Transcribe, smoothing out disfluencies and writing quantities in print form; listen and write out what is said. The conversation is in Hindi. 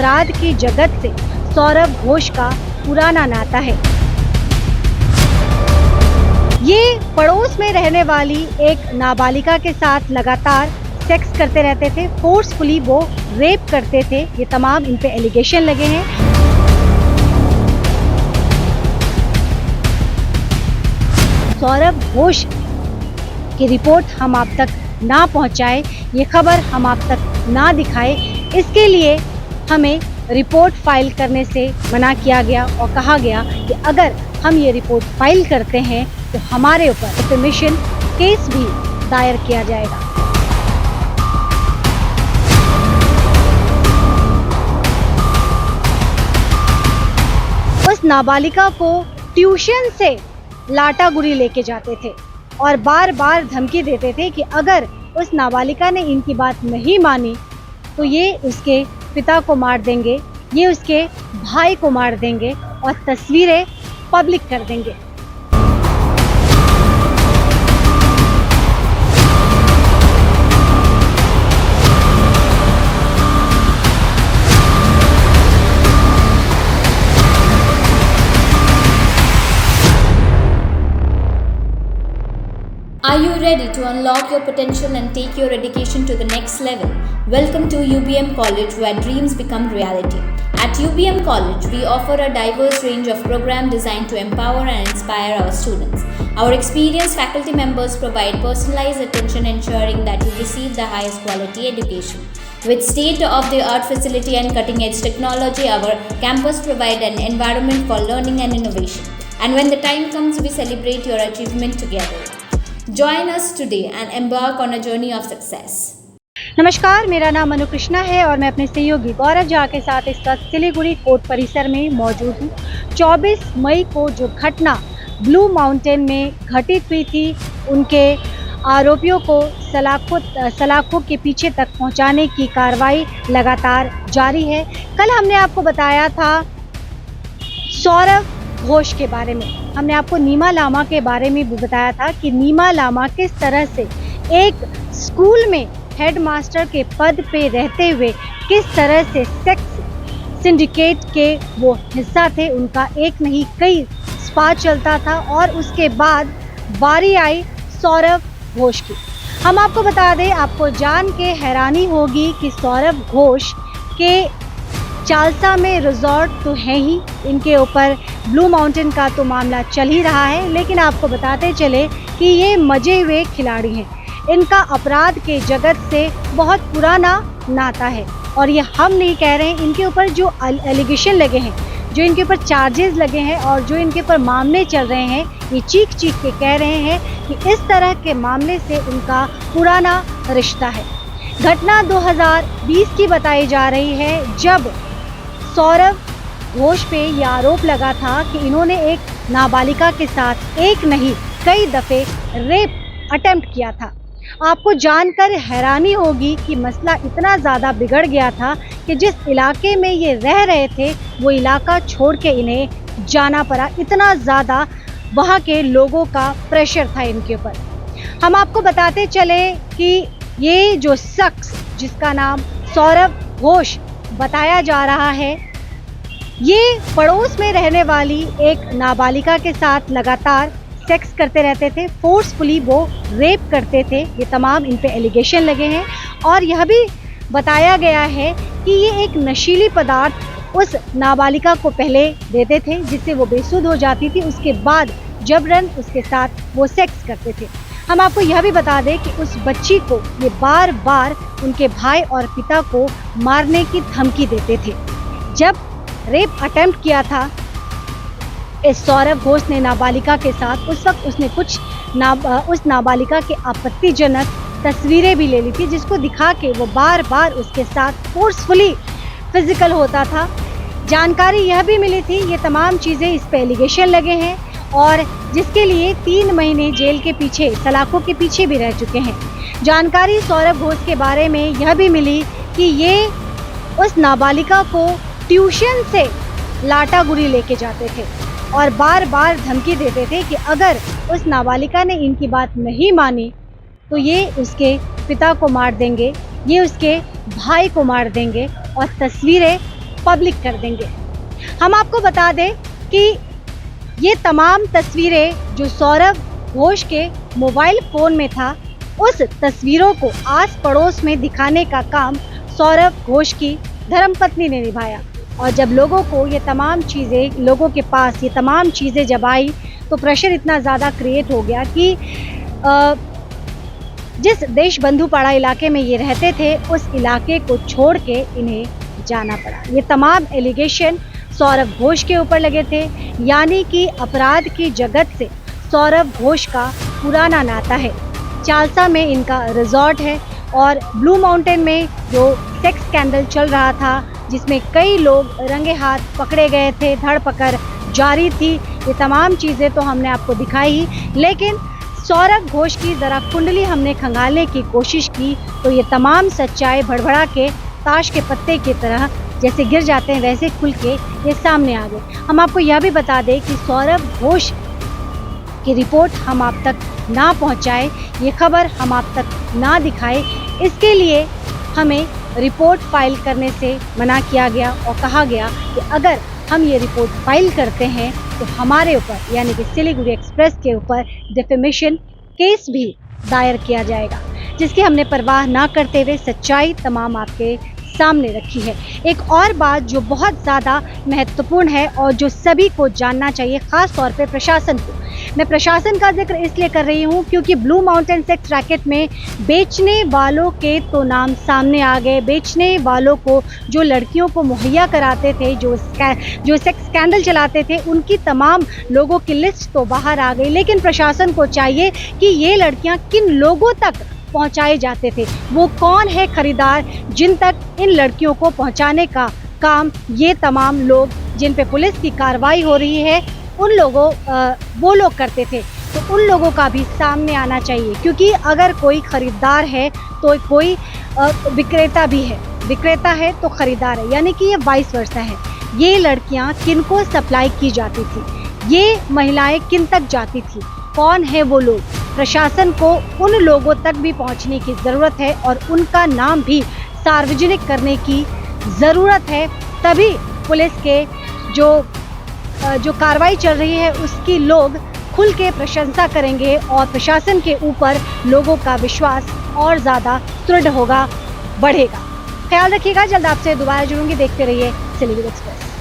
अपराध की जगत से सौरभ घोष का पुराना नाता है। ये पड़ोस में रहने वाली एक नाबालिगा के साथ लगातार सेक्स करते रहते थे, फोर्सफुली वो रेप करते थे। ये तमाम इन पे एलिगेशन लगे हैं। सौरभ घोष की रिपोर्ट हम आप तक ना पहुंचाए, ये खबर हम आप तक ना दिखाए, इसके लिए हमें रिपोर्ट फाइल करने से मना किया गया और कहा गया कि अगर हम ये रिपोर्ट फाइल करते हैं तो हमारे ऊपर डिफेमेशन केस भी दायर किया जाएगा। उस नाबालिगा को ट्यूशन से लाटागुरी लेके जाते थे और बार बार धमकी देते थे कि अगर उस नाबालिगा ने इनकी बात नहीं मानी तो ये उसके पिता को मार देंगे, ये उसके भाई को मार देंगे और तस्वीरें पब्लिक कर देंगे। Are you ready to unlock your potential and take your education to the next level? Welcome to UBM College, where dreams become reality. At UBM College, we offer a diverse range of programs designed to empower and inspire our students. Our experienced faculty members provide personalized attention, ensuring that you receive the highest quality education. With state-of-the-art facility and cutting-edge technology, our campus provides an environment for learning and innovation. And when the time comes, we celebrate your achievement together. Join us today and embark on a journey of success. नमस्कार, मेरा नाम मनु कृष्णा है और मैं अपने सहयोगी गौरव झा के साथ इस वक्त सिलीगुड़ी कोर्ट परिसर में मौजूद हूँ। 24 मई को जो घटना ब्लू माउंटेन में घटित हुई थी, उनके आरोपियों को सलाखों के पीछे तक पहुँचाने की कार्रवाई लगातार जारी है। कल हमने आपको बताया था सौरभ घोष के बारे में, हमने आपको नीमा लामा के बारे में भी बताया था कि नीमा लामा किस तरह से एक स्कूल में हेडमास्टर के पद पे रहते हुए किस तरह से सेक्स सिंडिकेट के वो हिस्सा थे। उनका एक नहीं कई स्पा चलता था और उसके बाद बारी आई सौरभ घोष की। हम आपको बता दें, आपको जान के हैरानी होगी कि सौरभ घोष के चालसा में रिजॉर्ट तो है ही, इनके ऊपर ब्लू माउंटेन का तो मामला चल ही रहा है, लेकिन आपको बताते चले कि ये मजे हुए खिलाड़ी हैं। इनका अपराध के जगत से बहुत पुराना नाता है और ये हम नहीं कह रहे हैं, इनके ऊपर जो एलिगेशन लगे हैं, जो इनके ऊपर चार्जेस लगे हैं और जो इनके ऊपर मामले चल रहे हैं, ये चीख चीख के कह रहे हैं कि इस तरह के मामले से उनका पुराना रिश्ता है। घटना 2020 की बताई जा रही है, जब सौरभ घोष पे ये आरोप लगा था कि इन्होंने एक नाबालिगा के साथ एक नहीं कई दफ़े रेप अटेम्प्ट किया था। आपको जानकर हैरानी होगी कि मसला इतना ज़्यादा बिगड़ गया था कि जिस इलाके में ये रह रहे थे वो इलाका छोड़ के इन्हें जाना पड़ा। इतना ज़्यादा वहाँ के लोगों का प्रेशर था इनके ऊपर। हम आपको बताते चले कि ये जो शख्स जिसका नाम सौरभ घोष बताया जा रहा है, ये पड़ोस में रहने वाली एक नाबालिगा के साथ लगातार सेक्स करते रहते थे, फोर्सफुली वो रेप करते थे। ये तमाम इन पे एलिगेशन लगे हैं और यह भी बताया गया है कि ये एक नशीली पदार्थ उस नाबालिगा को पहले देते थे जिससे वो बेसुध हो जाती थी, उसके बाद जबरन उसके साथ वो सेक्स करते थे। हम आपको यह भी बता दें कि उस बच्ची को ये बार बार उनके भाई और पिता को मारने की धमकी देते थे। जब रेप अटेम्प्ट किया था इस सौरभ घोष ने नाबालिगा के साथ, उस वक्त उसने उस नाबालिगा के आपत्तिजनक तस्वीरें भी ले ली थी, जिसको दिखा के वो बार बार उसके साथ फोर्सफुली फिजिकल होता था। जानकारी यह भी मिली थी, ये तमाम चीज़ें इस पे एलिगेशन लगे हैं और जिसके लिए 3 महीने जेल के पीछे, सलाखों के पीछे भी रह चुके हैं। जानकारी सौरभ घोष के बारे में यह भी मिली कि ये उस नाबालिगा को ट्यूशन से लाटागुरी लेके जाते थे और बार बार धमकी देते थे कि अगर उस नाबालिगा ने इनकी बात नहीं मानी तो ये उसके पिता को मार देंगे, ये उसके भाई को मार देंगे और तस्वीरें पब्लिक कर देंगे। हम आपको बता दें कि ये तमाम तस्वीरें जो सौरभ घोष के मोबाइल फ़ोन में था, उस तस्वीरों को आस पड़ोस में दिखाने का काम सौरभ घोष की धर्मपत्नी ने निभाया। और जब लोगों को ये तमाम चीज़ें, लोगों के पास ये तमाम चीज़ें जब आई तो प्रेशर इतना ज़्यादा क्रिएट हो गया कि जिस देशबंधुपाड़ा इलाके में ये रहते थे, उस इलाके को छोड़ के इन्हें जाना पड़ा। ये तमाम एलिगेशन सौरभ घोष के ऊपर लगे थे, यानी कि अपराध की जगत से सौरभ घोष का पुराना नाता है। चालसा में इनका रिजॉर्ट है और ब्लू माउंटेन में जो सेक्स स्कैंडल चल रहा था, जिसमें कई लोग रंगे हाथ पकड़े गए थे, धरपकड़ जारी थी, ये तमाम चीज़ें तो हमने आपको दिखाई ही, लेकिन सौरभ घोष की ज़रा कुंडली हमने खंगालने की कोशिश की तो ये तमाम सच्चाई भड़बड़ा के ताश के पत्ते की तरह जैसे गिर जाते हैं वैसे खुल के ये सामने आ गए। हम आपको यह भी बता दें कि सौरभ घोष की रिपोर्ट हम आप तक ना पहुंचाए, ये खबर हम आप तक ना दिखाए, इसके लिए हमें रिपोर्ट फाइल करने से मना किया गया और कहा गया कि अगर हम ये रिपोर्ट फाइल करते हैं तो हमारे ऊपर यानी कि सिलीगुड़ी एक्सप्रेस के ऊपर डिफेमेशन केस भी दायर किया जाएगा, जिसकी हमने परवाह ना करते हुए सच्चाई तमाम आपके सामने रखी है। एक और बात जो बहुत ज़्यादा महत्वपूर्ण है और जो सभी को जानना चाहिए, ख़ास तौर पे प्रशासन को। मैं प्रशासन का जिक्र इसलिए कर रही हूँ क्योंकि ब्लू माउंटेन सेक्स रैकेट में बेचने वालों के तो नाम सामने आ गए। बेचने वालों को, जो लड़कियों को मुहैया कराते थे, जो सेक्स स्कैंडल चलाते थे, उनकी तमाम लोगों की लिस्ट तो बाहर आ गई। लेकिन प्रशासन को चाहिए कि ये लड़कियाँ किन लोगों तक पहुंचाए जाते थे, वो कौन है खरीदार जिन तक इन लड़कियों को पहुंचाने का काम ये तमाम लोग जिन पे पुलिस की कार्रवाई हो रही है उन लोगों वो लोग करते थे, तो उन लोगों का भी सामने आना चाहिए। क्योंकि अगर कोई खरीदार है तो कोई विक्रेता भी है, विक्रेता है तो खरीदार है, यानी कि ये वाइस वर्सा है। ये लड़कियां किनको सप्लाई की जाती थी, ये महिलाएं किन तक जाती थी, कौन है वो लोग, प्रशासन को उन लोगों तक भी पहुंचने की ज़रूरत है और उनका नाम भी सार्वजनिक करने की ज़रूरत है। तभी पुलिस के जो कार्रवाई चल रही है उसकी लोग खुल के प्रशंसा करेंगे और प्रशासन के ऊपर लोगों का विश्वास और ज़्यादा दृढ़ होगा, बढ़ेगा। ख्याल रखिएगा, जल्द आपसे दोबारा जुड़ूंगी। देखते रहिए सिलीगुड़ी एक्सप्रेस।